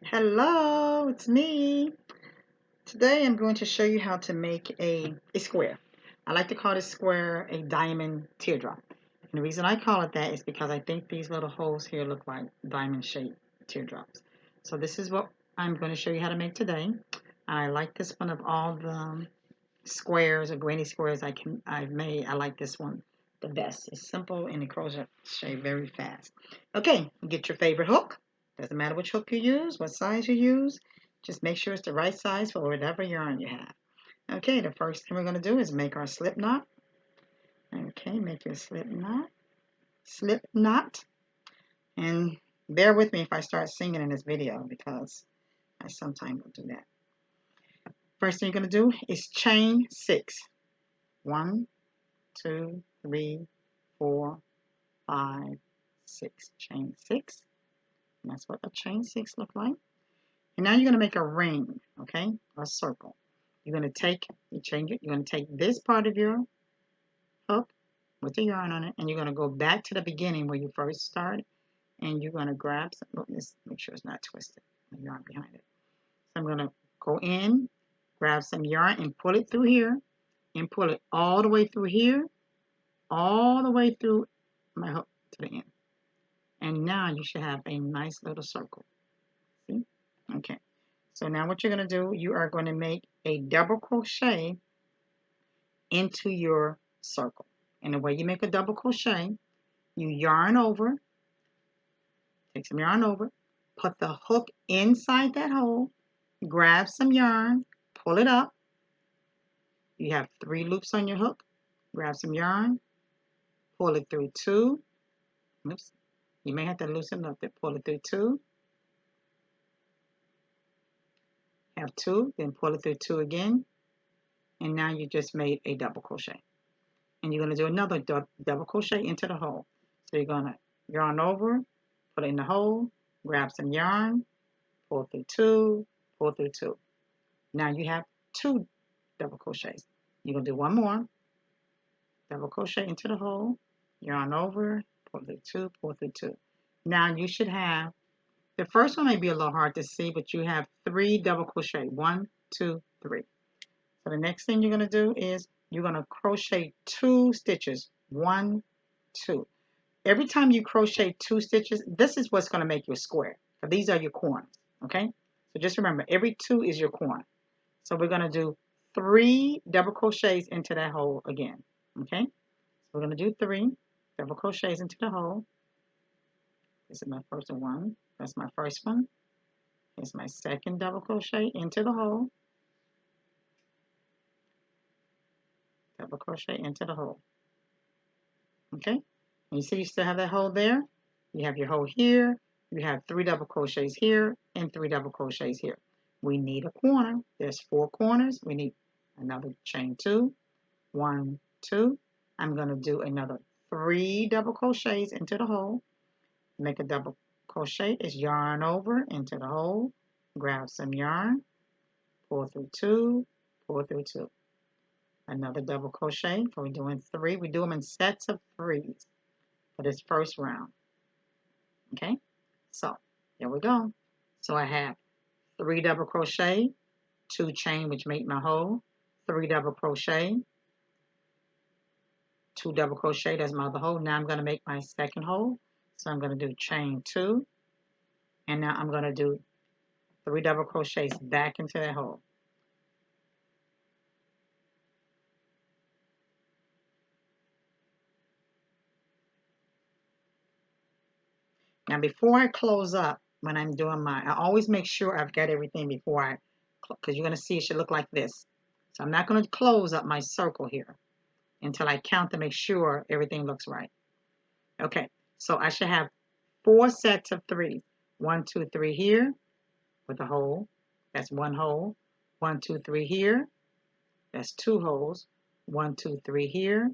Hello, it's me. Today I'm going to show you how to make a square. I like to call this square a diamond teardrop. And the reason I call it that is because I think these little holes here look like diamond shaped teardrops. So this is what I'm going to show you how to make today. I like this one of all the squares or granny squares I've made. I like this one the best. It's simple and it crochet very fast. Okay, get your favorite hook. Doesn't matter which hook you use, what size you use. Just make sure it's the right size for whatever yarn you have. Okay, the first thing we're going to do is make our slip knot. Okay, make your slip knot. And bear with me if I start singing in this video because I sometimes will do that. First thing you're going to do is chain 6. 1, 2, 3, 4, 5, 6. Chain 6. And that's what a chain 6 look like. And now you're going to make a ring, okay? A circle. You're going to take, you change it, you're going to take this part of your hook with the yarn on it, and you're going to go back to the beginning where you first started, and you're going to grab some, let's make sure it's not twisted, the yarn behind it. So I'm going to go in, grab some yarn, and pull it through here, and pull it all the way through here, all the way through my hook to the end. And now you should have a nice little circle. See? Okay. So now what you're going to do, you are going to make a double crochet into your circle. And the way you make a double crochet, you yarn over, take some yarn over, put the hook inside that hole, grab some yarn, pull it up. You have 3 loops on your hook. Grab some yarn, pull it through 2. Oops. You may have to loosen up to pull it through 2. Have 2, then pull it through 2 again. And now you just made a double crochet. And you're going to do another double crochet into the hole. So you're going to yarn over, put it in the hole, grab some yarn, pull through 2, pull through 2. Now you have 2 double crochets. You're going to do one more, double crochet into the hole, yarn over, pull through 2, pull through 2. Now you should have, the first one may be a little hard to see, but you have 3 double crochet. 1, 2, 3. So the next thing you're going to do is you're going to crochet 2 stitches. 1, 2. Every time you crochet 2 stitches, this is what's going to make your square. So these are your corners, okay? So just remember, every 2 is your corner. So we're going to do 3 double crochets into that hole again, okay? So we're going to do 3 double crochets into the hole. This is my first one. That's my first one. Here's my second double crochet into the hole. Double crochet into the hole. Okay? And you see you still have that hole there? You have your hole here. You have 3 double crochets here and 3 double crochets here. We need a corner. There's 4 corners. We need another chain 2. 1, 2. I'm going to do another 3 double crochets into the hole. Make a double crochet. It's yarn over into the hole. Grab some yarn. Pull through 2. Pull through 2. Another double crochet. So we're doing 3. We do them in sets of 3s for this first round. Okay? So, there we go. So I have 3 double crochet, 2 chain, which make my hole, 3 double crochet, 2 double crochet, that's my other hole. Now I'm going to make my second hole. So I'm going to do chain 2, and now I'm going to do 3 double crochets back into that hole. Now before I close up, when I'm doing I always make sure I've got everything before because you're going to see it should look like this. So I'm not going to close up my circle here until I count to make sure everything looks right. Okay, so I should have 4 sets of 3s. 1, 2, 3 here with a hole. That's 1 hole. 1, 2, 3 here. That's 2 holes. 1, 2, 3 here.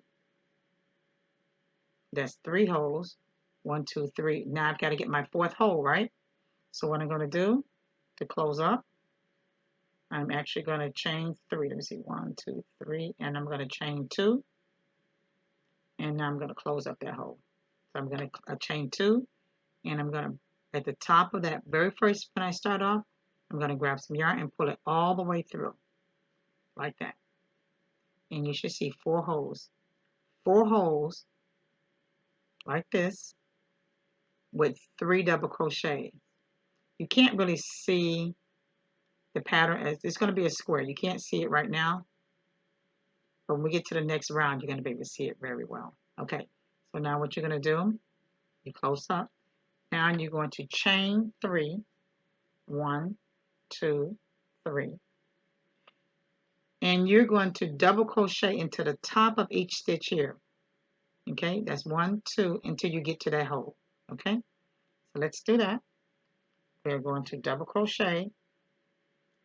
That's 3 holes. 1, 2, 3. Now I've got to get my 4th hole, right? So what I'm going to do to close up, I'm actually going to chain 3. Let me see. 1, 2, 3. And I'm going to chain 2. And now I'm going to close up that hole. So I'm going to chain 2. And I'm going to at the top of that very first, when I start off, I'm going to grab some yarn and pull it all the way through, like that. And you should see 4 holes. 4 holes, like this, with 3 double crochets. You can't really see the pattern as it's going to be a square. You can't see it right now, but when we get to the next round, you're going to be able to see it very well. Okay, so now what you're going to do, you close up. Now you're going to chain 3, 1, 2, 3, and you're going to double crochet into the top of each stitch here. Okay, that's 1, 2 until you get to that hole. Okay, so let's do that. We're going to double crochet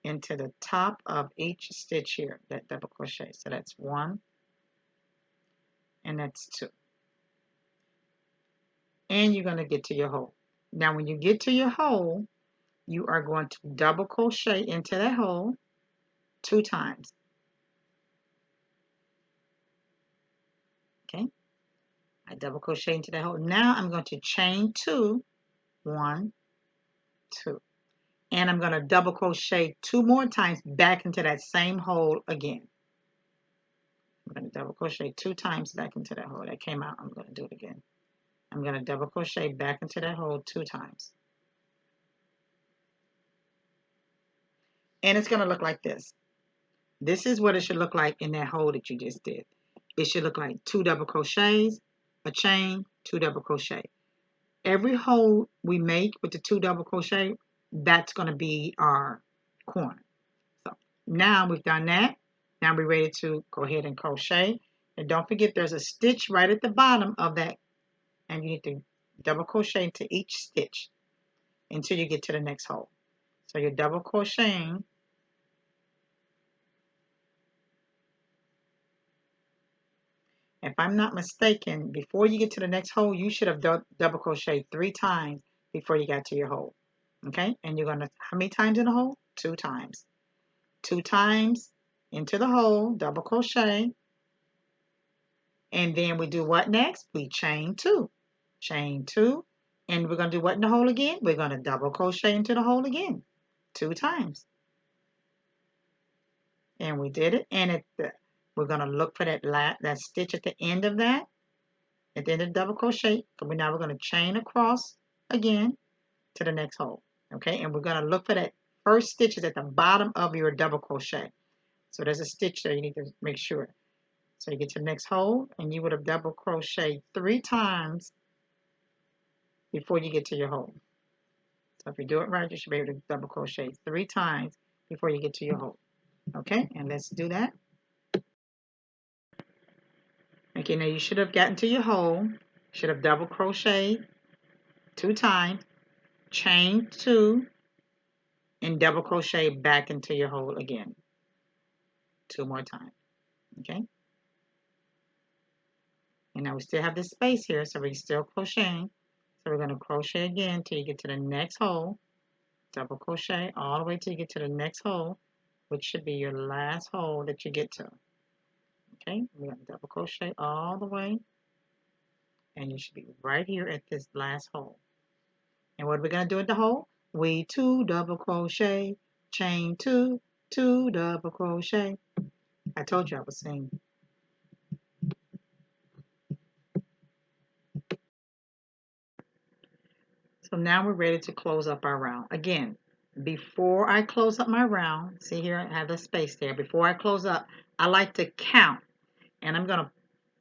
into the top of each stitch here, that double crochet. So that's 1 and that's 2. And you're going to get to your hole. Now when you get to your hole, you are going to double crochet into that hole 2 times. Okay, I double crochet into that hole. Now I'm going to chain 2, 1, 2. And I'm going to double crochet 2 more times back into that same hole again. I'm going to double crochet 2 times back into that hole. That came out. I'm going to do it again. I'm going to double crochet back into that hole 2 times. And it's going to look like this. This is what it should look like in that hole that you just did. It should look like 2 double crochets, a chain, 2 double crochet. Every hole we make with the 2 double crochet, that's going to be our corner. So now we've done that. Now we're ready to go ahead and crochet. And don't forget there's a stitch right at the bottom of that. And you need to double crochet into each stitch until you get to the next hole. So you're double crocheting. If I'm not mistaken, before you get to the next hole, you should have double crocheted 3 times before you got to your hole. Okay? And you're going to, how many times in the hole? 2 times. 2 times into the hole, double crochet. And then we do what next? We chain 2. Chain 2. And we're going to do what in the hole again? We're going to double crochet into the hole again. 2 times. And we did it. And we're going to look for that stitch at the end of that. At the end of the double crochet. Now we're going to chain across again to the next hole. Okay. And we're going to look for that first stitch is at the bottom of your double crochet. So there's a stitch there. You need to make sure. So you get to the next hole and you would have double crocheted 3 times before you get to your hole. So if you do it right, you should be able to double crochet 3 times before you get to your hole. Okay, and let's do that. Okay, now you should have gotten to your hole, should have double crocheted 2 times, chain 2, and double crochet back into your hole again 2 more times. Okay, and now we still have this space here, so we're still crocheting. So we're going to crochet again until you get to the next hole, double crochet all the way till you get to the next hole, which should be your last hole that you get to. Okay, we're going to double crochet all the way, and you should be right here at this last hole. And what are we going to do at the hole? We 2 double crochet, chain 2, 2 double crochet. I told you I was singing. So now we're ready to close up our round. Again, before I close up my round, see here, I have the space there. Before I close up, I like to count. And I'm going to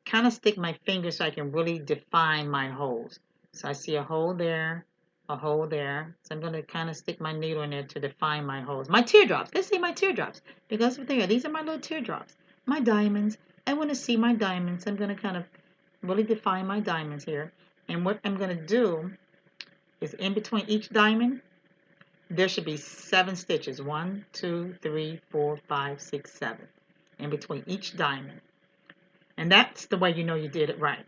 kind of stick my finger so I can really define my holes. So I see a hole there, a hole there. So I'm going to kind of stick my needle in there to define my holes. My teardrops. Let's see my teardrops. Because these are my little teardrops. My diamonds. I want to see my diamonds. I'm going to kind of really define my diamonds here. And what I'm going to do is in between each diamond, there should be 7 stitches. 1, 2, 3, 4, 5, 6, 7. In between each diamond. And that's the way you know you did it right.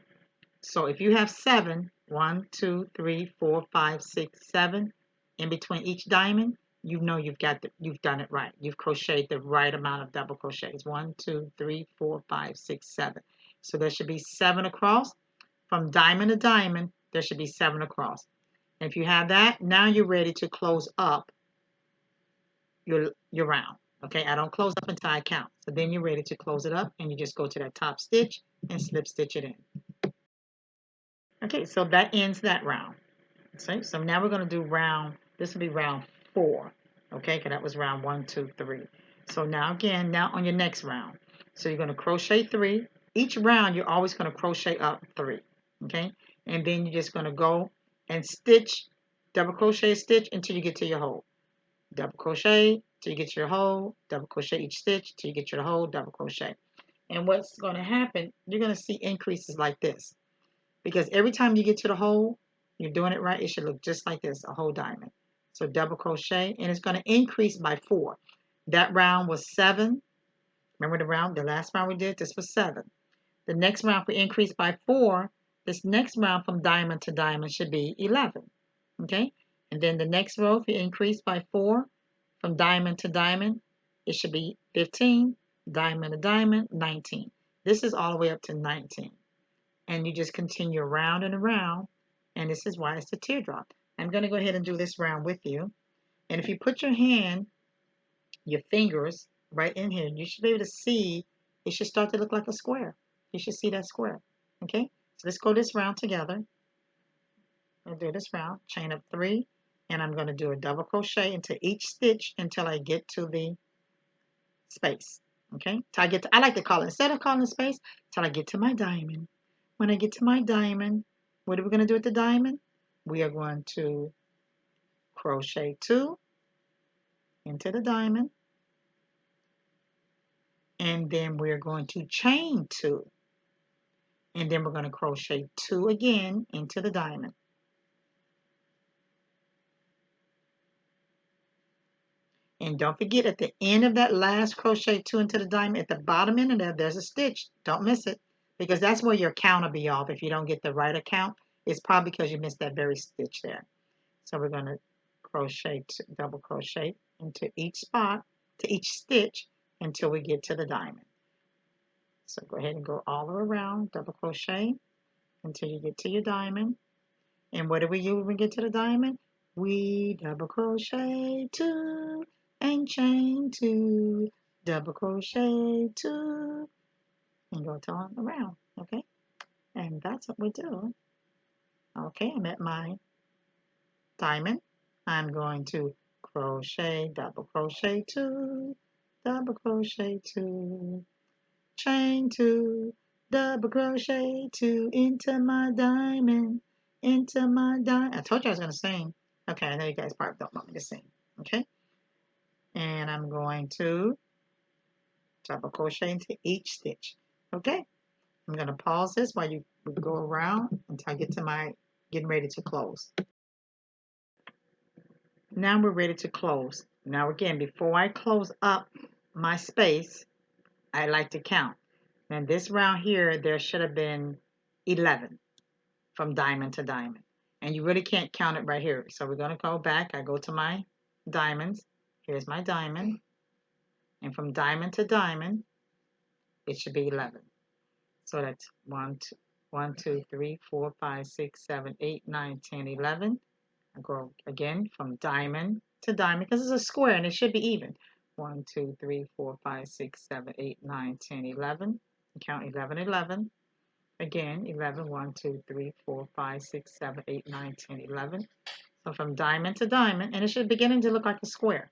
So if you have 7, 1, 2, 3, 4, 5, 6, 7, in between each diamond, you know you've done it right. You've crocheted the right amount of double crochets. 1, 2, 3, 4, 5, 6, 7. So there should be 7 across. From diamond to diamond, there should be 7 across. And if you have that, now you're ready to close up your round. Okay, I don't close up until I count. So then you're ready to close it up, and you just go to that top stitch and slip stitch it in. Okay, so that ends that round. So now we're going to do round, this will be round 4. Okay, because that was round 1, 2, 3. So now again, now on your next round. So you're going to crochet 3. Each round you're always going to crochet up 3. Okay, and then you're just going to go and stitch, double crochet stitch until you get to your hole. Double crochet till you get your hole, double crochet each stitch till you get your hole, double crochet. And what's going to happen, you're going to see increases like this. Because every time you get to the hole, you're doing it right, it should look just like this, a whole diamond. So double crochet, and it's going to increase by 4. That round was 7. Remember the last round we did? This was 7. The next round, if we increase by 4, this next round from diamond to diamond should be 11. Okay? And then the next row, if you increase by 4, from diamond to diamond, it should be 15. Diamond to diamond, 19. This is all the way up to 19. And you just continue around and around, and this is why it's the teardrop. I'm going to go ahead and do this round with you. And if you put your hand, your fingers right in here, you should be able to see, it should start to look like a square. You should see that square. Okay, so let's go this round together. I'll do this round, chain up 3, and I'm going to do a double crochet into each stitch until I get to the space. Okay, till I get to, I like to call it, instead of calling it space, till I get to my diamond. When I get to my diamond, what are we going to do with the diamond? We are going to crochet 2 into the diamond, and then we're going to chain 2, and then we're going to crochet 2 again into the diamond. And don't forget, at the end of that last crochet 2 into the diamond, at the bottom end of there, there's a stitch. Don't miss it, because that's where your count will be off. If you don't get the right account, it's probably because you missed that very stitch there. So we're going to crochet, double crochet into each spot, to each stitch, until we get to the diamond. So go ahead and go all the way around, double crochet until you get to your diamond. And what do we do when we get to the diamond? We double crochet 2 and chain 2, double crochet 2, and go on around. Okay, and that's what we do. Okay, I'm at my diamond. I'm going to crochet, double crochet 2, double crochet 2, chain 2, double crochet 2 into my diamond, into my diamond. I told you I was going to sing. Okay, I know you guys probably don't want me to sing. Okay, and I'm going to double crochet into each stitch. Okay, I'm going to pause this while you go around until I get to my getting ready to close. Now we're ready to close. Now again, before I close up my space, I like to count. And this round here, there should have been 11 from diamond to diamond. And you really can't count it right here. So we're going to go back. I go to my diamonds. Here's my diamond. And from diamond to diamond, it should be 11. So that's 1, 2, 3, 4, 5, 6, 7, 8, 9, 10, 11. I go again from diamond to diamond because it's a square and it should be even. 1, 2, 3, 4, 5, 6, 7, 8, 9, 10, 11. Count 11, 11. Again, 11, 1, 2, 3, 4, 5, 6, 7, 8, 9, 10, 11. So from diamond to diamond, and it should beginning to look like a square.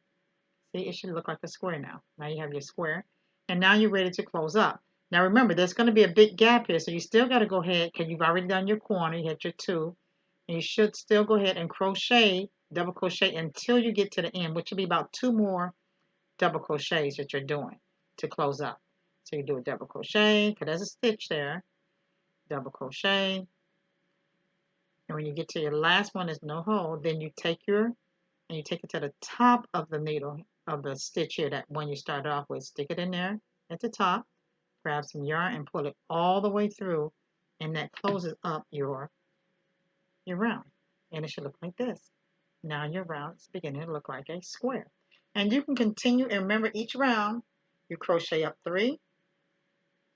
See, it should look like a square now. Now you have your square, and now you're ready to close up. Now remember, there's going to be a big gap here, so you still got to go ahead, because you've already done your corner, you had your 2, and you should still go ahead and crochet, double crochet until you get to the end, which will be about 2 more double crochets that you're doing to close up. So you do a double crochet, because there's a stitch there, double crochet, and when you get to your last one, there's no hole, then you take it to the top of the needle of the stitch here, that one you started off with, stick it in there at the top, grab some yarn and pull it all the way through, and that closes up your round. And it should look like this. Now your round is beginning to look like a square. And you can continue, and remember each round, you crochet up 3,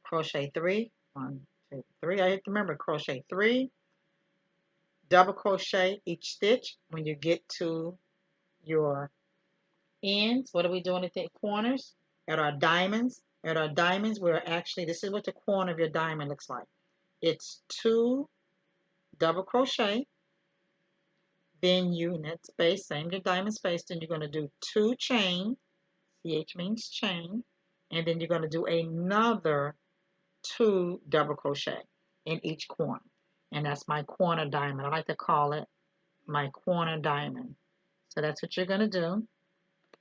crochet 3, 1, 2, 3. I have to remember crochet 3, double crochet each stitch. When you get to your ends, what are we doing at the corners? At our diamonds. At our diamonds, we're actually, this is what the corner of your diamond looks like. It's 2 double crochet, then you, in that space, same your diamond space, then you're going to do 2 chain, CH means chain, and then you're going to do another 2 double crochet in each corner. And that's my corner diamond. I like to call it my corner diamond. So that's what you're going to do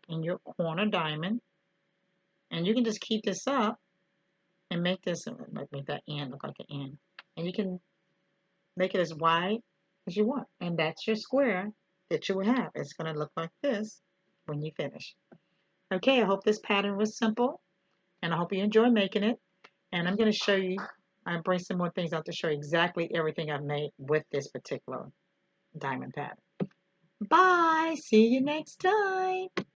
in your corner diamond. And you can just keep this up and make this, make that end look like an end. And you can make it as wide as you want. And that's your square that you will have. It's going to look like this when you finish. Okay, I hope this pattern was simple. And I hope you enjoy making it. And I'm going to show you, I'll bring some more things out to show you exactly everything I've made with this particular diamond pattern. Bye. See you next time.